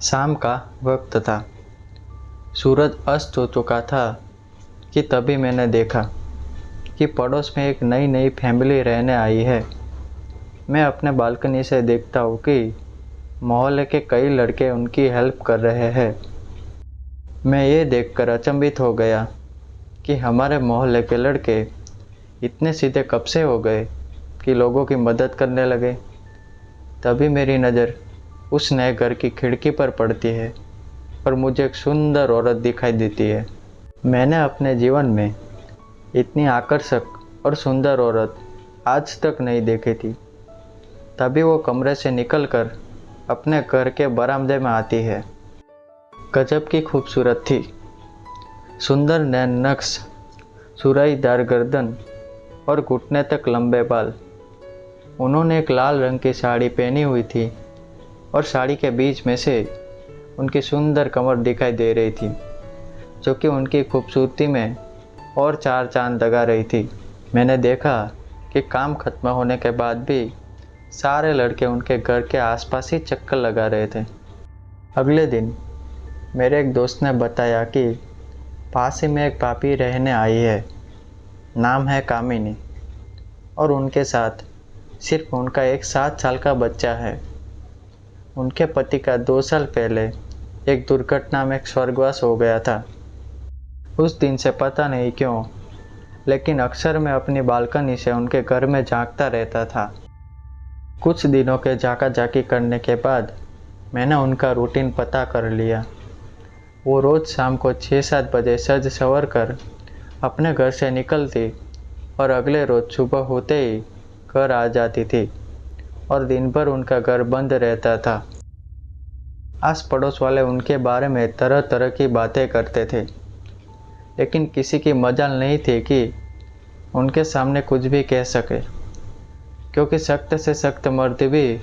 शाम का वक्त था। सूरज अस्त हो चुका था कि तभी मैंने देखा कि पड़ोस में एक नई नई फैमिली रहने आई है। मैं अपने बालकनी से देखता हूँ कि मोहल्ले के कई लड़के उनकी हेल्प कर रहे हैं। मैं ये देखकर अचंभित हो गया कि हमारे मोहल्ले के लड़के इतने सीधे कब से हो गए कि लोगों की मदद करने लगे। तभी मेरी नज़र उस नए घर की खिड़की पर पड़ती है और मुझे एक सुंदर औरत दिखाई देती है। मैंने अपने जीवन में इतनी आकर्षक और सुंदर औरत आज तक नहीं देखी थी। तभी वो कमरे से निकलकर अपने घर के बरामदे में आती है। गजब की खूबसूरत थी। सुंदर नैन नक्श, सुराहीदार गर्दन और घुटने तक लंबे बाल। उन्होंने एक लाल रंग की साड़ी पहनी हुई थी और साड़ी के बीच में से उनकी सुंदर कमर दिखाई दे रही थी, जो कि उनकी खूबसूरती में और चार चांद लगा रही थी। मैंने देखा कि काम खत्म होने के बाद भी सारे लड़के उनके घर के आसपास ही चक्कर लगा रहे थे। अगले दिन मेरे एक दोस्त ने बताया कि पास ही में एक भाभी रहने आई है, नाम है कामिनी, और उनके साथ सिर्फ उनका एक 7 साल का बच्चा है। उनके पति का 2 साल पहले एक दुर्घटना में स्वर्गवास हो गया था। उस दिन से पता नहीं क्यों, लेकिन अक्सर मैं अपनी बालकनी से उनके घर में झांकता रहता था। कुछ दिनों के झाँका झाँकी करने के बाद मैंने उनका रूटीन पता कर लिया। वो रोज़ शाम को 6-7 बजे सज संवर कर अपने घर से निकलती और अगले रोज़ सुबह होते ही घर आ जाती थी और दिन भर उनका घर बंद रहता था। आस पड़ोस वाले उनके बारे में तरह तरह की बातें करते थे, लेकिन किसी की मजाल नहीं थी कि उनके सामने कुछ भी कह सके, क्योंकि सख्त से सख्त मर्द भी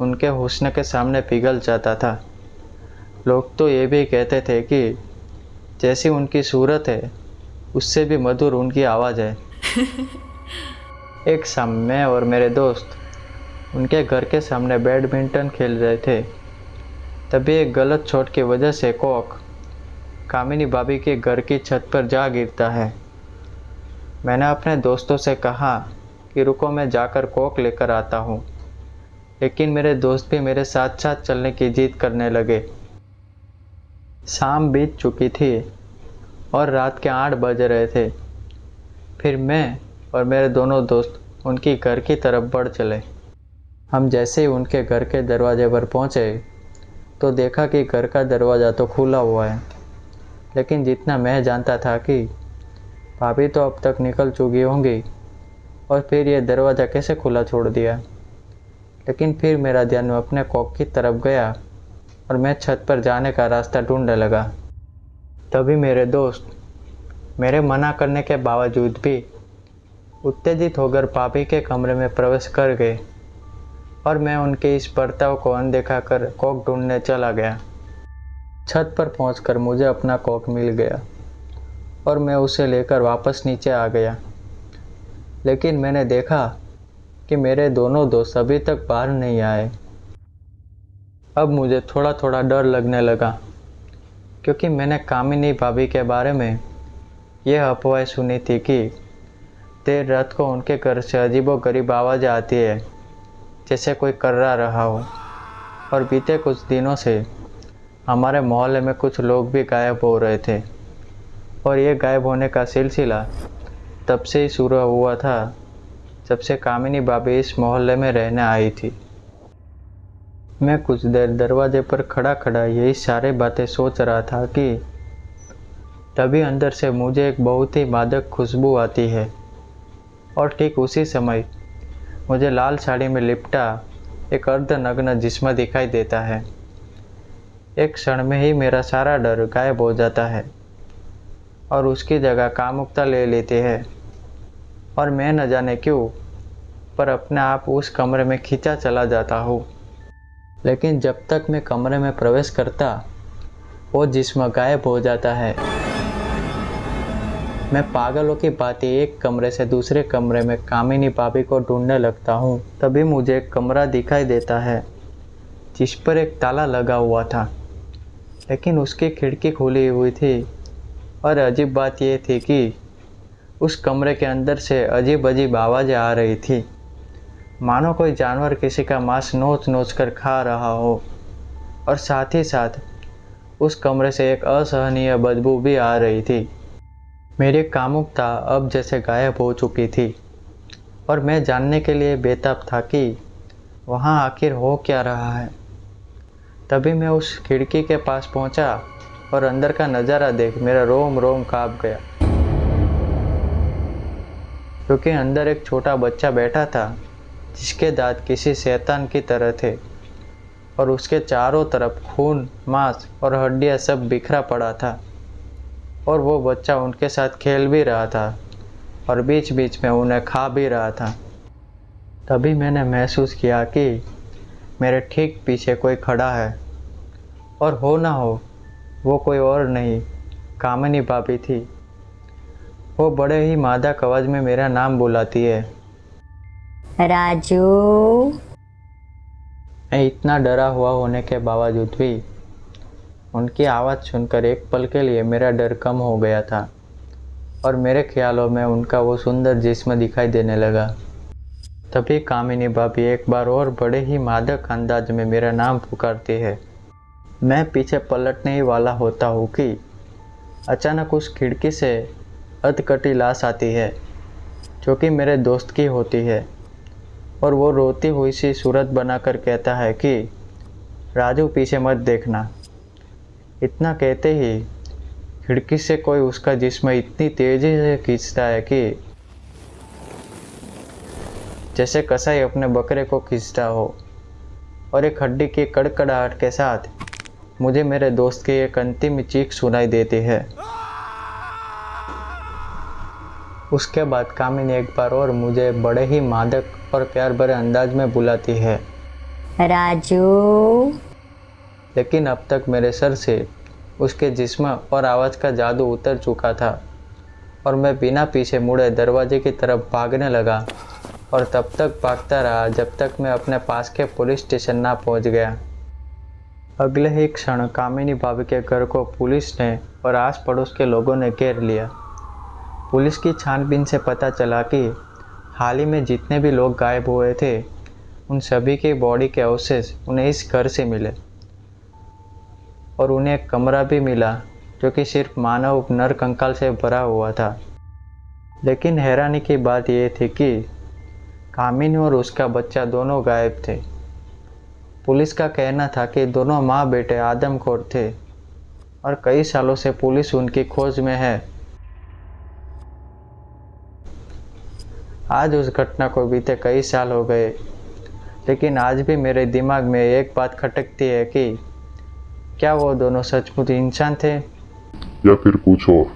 उनके हुस्न के सामने पिघल जाता था। लोग तो ये भी कहते थे कि जैसी उनकी सूरत है उससे भी मधुर उनकी आवाज़ है। एक शाम मैं और मेरे दोस्त उनके घर के सामने बैडमिंटन खेल रहे थे। तभी एक गलत शॉट की वजह से कॉक कामिनी भाभी के घर की छत पर जा गिरता है। मैंने अपने दोस्तों से कहा कि रुको, मैं जाकर कॉक लेकर आता हूँ, लेकिन मेरे दोस्त भी मेरे साथ साथ चलने की जिद करने लगे। शाम बीत चुकी थी और रात के 8 बज रहे थे। फिर मैं और मेरे दोनों दोस्त उनकी घर की तरफ बढ़ चले। हम जैसे ही उनके घर के दरवाजे पर पहुँचे तो देखा कि घर का दरवाज़ा तो खुला हुआ है, लेकिन जितना मैं जानता था कि भाभी तो अब तक निकल चुकी होंगी और फिर ये दरवाज़ा कैसे खुला छोड़ दिया। लेकिन फिर मेरा ध्यान अपने कॉक की तरफ गया और मैं छत पर जाने का रास्ता ढूंढने लगा। तभी मेरे दोस्त मेरे मना करने के बावजूद भी उत्तेजित होकर भाभी के कमरे में प्रवेश कर गए और मैं उनके इस बर्ताव को अनदेखा कर कॉक ढूंढने चला गया। छत पर पहुंचकर मुझे अपना कॉक मिल गया और मैं उसे लेकर वापस नीचे आ गया, लेकिन मैंने देखा कि मेरे दोनों दोस्त अभी तक बाहर नहीं आए। अब मुझे थोड़ा थोड़ा डर लगने लगा, क्योंकि मैंने कामिनी भाभी के बारे में यह अफवाह सुनी थी कि देर रात को उनके घर से अजीबोगरीब आवाज़ें आती है, जैसे कोई कर्रा रहा हो। और बीते कुछ दिनों से हमारे मोहल्ले में कुछ लोग भी गायब हो रहे थे, और ये गायब होने का सिलसिला तब से ही शुरू हुआ था जब से कामिनी भाभी इस मोहल्ले में रहने आई थी। मैं कुछ देर दरवाजे पर खड़ा खड़ा यही सारे बातें सोच रहा था कि तभी अंदर से मुझे एक बहुत ही मादक खुशबू आती है, और ठीक उसी समय मुझे लाल साड़ी में लिपटा एक अर्धनग्न जिस्म दिखाई देता है। एक क्षण में ही मेरा सारा डर गायब हो जाता है और उसकी जगह कामुकता ले लेती है, और मैं न जाने क्यों पर अपने आप उस कमरे में खींचा चला जाता हूँ। लेकिन जब तक मैं कमरे में प्रवेश करता वो जिस्म गायब हो जाता है। मैं पागलों की भांति एक कमरे से दूसरे कमरे में कामिनी भाभी को ढूंढने लगता हूँ। तभी मुझे एक कमरा दिखाई देता है जिस पर एक ताला लगा हुआ था। लेकिन उसकी खिड़की खुली हुई थी और अजीब बात यह थी कि उस कमरे के अंदर से अजीब अजीब आवाज़ें आ रही थी, मानो कोई जानवर किसी का मांस नोच नोच कर खा रहा हो। और साथ ही साथ उस कमरे से एक असहनीय बदबू भी आ रही थी। मेरी कामुकता अब जैसे गायब हो चुकी थी और मैं जानने के लिए बेताब था कि वहाँ आखिर हो क्या रहा है। तभी मैं उस खिड़की के पास पहुँचा और अंदर का नज़ारा देख मेरा रोम रोम काँप गया, क्योंकि अंदर एक छोटा बच्चा बैठा था जिसके दांत किसी शैतान की तरह थे और उसके चारों तरफ खून, मांस और हड्डियां सब बिखरा पड़ा था। और वो बच्चा उनके साथ खेल भी रहा था और बीच बीच में उन्हें खा भी रहा था। तभी मैंने महसूस किया कि मेरे ठीक पीछे कोई खड़ा है, और हो ना हो वो कोई और नहीं, कामिनी भाभी थी। वो बड़े ही मादक आवाज़ में मेरा नाम बुलाती है, राजू। मैं इतना डरा हुआ होने के बावजूद भी उनकी आवाज़ सुनकर एक पल के लिए मेरा डर कम हो गया था और मेरे ख्यालों में उनका वो सुंदर जिस्म दिखाई देने लगा। तभी कामिनी भाभी एक बार और बड़े ही मादक अंदाज में मेरा नाम पुकारती है। मैं पीछे पलटने ही वाला होता हूँ कि अचानक उस खिड़की से अधकटी लाश आती है, जो कि मेरे दोस्त की होती है, और वो रोती हुई सी सूरत बनाकर कहता है कि राजू पीछे मत देखना। इतना कहते ही खिड़की से कोई उसका जिस्म इतनी तेज़ी से खींचता है कि जैसे कसाई अपने बकरे को खींचता हो, और एक हड्डी की कड़कड़ाहट के साथ मुझे मेरे दोस्त की एक अंतिम चीख सुनाई देती है। उसके बाद कामिनी एक बार और मुझे बड़े ही मादक और प्यार भरे अंदाज में बुलाती है, राजू। लेकिन अब तक मेरे सर से उसके जिस्म और आवाज़ का जादू उतर चुका था और मैं बिना पीछे मुड़े दरवाजे की तरफ भागने लगा, और तब तक भागता रहा जब तक मैं अपने पास के पुलिस स्टेशन ना पहुंच गया। अगले ही क्षण कामिनी भाभी के घर को पुलिस ने और आस पड़ोस के लोगों ने घेर लिया। पुलिस की छानबीन से पता चला कि हाल ही में जितने भी लोग गायब हुए थे, उन सभी की बॉडी के अवशेष उन्हें इस घर से मिले, और उन्हें एक कमरा भी मिला जो कि सिर्फ मानव नर कंकाल से भरा हुआ था। लेकिन हैरानी की बात यह थी कि कामिनी और उसका बच्चा दोनों गायब थे। पुलिस का कहना था कि दोनों माँ बेटे आदमखोर थे और कई सालों से पुलिस उनकी खोज में है। आज उस घटना को बीते कई साल हो गए, लेकिन आज भी मेरे दिमाग में एक बात खटकती है कि क्या वो दोनों सचमुच इंसान थे या फिर कुछ और।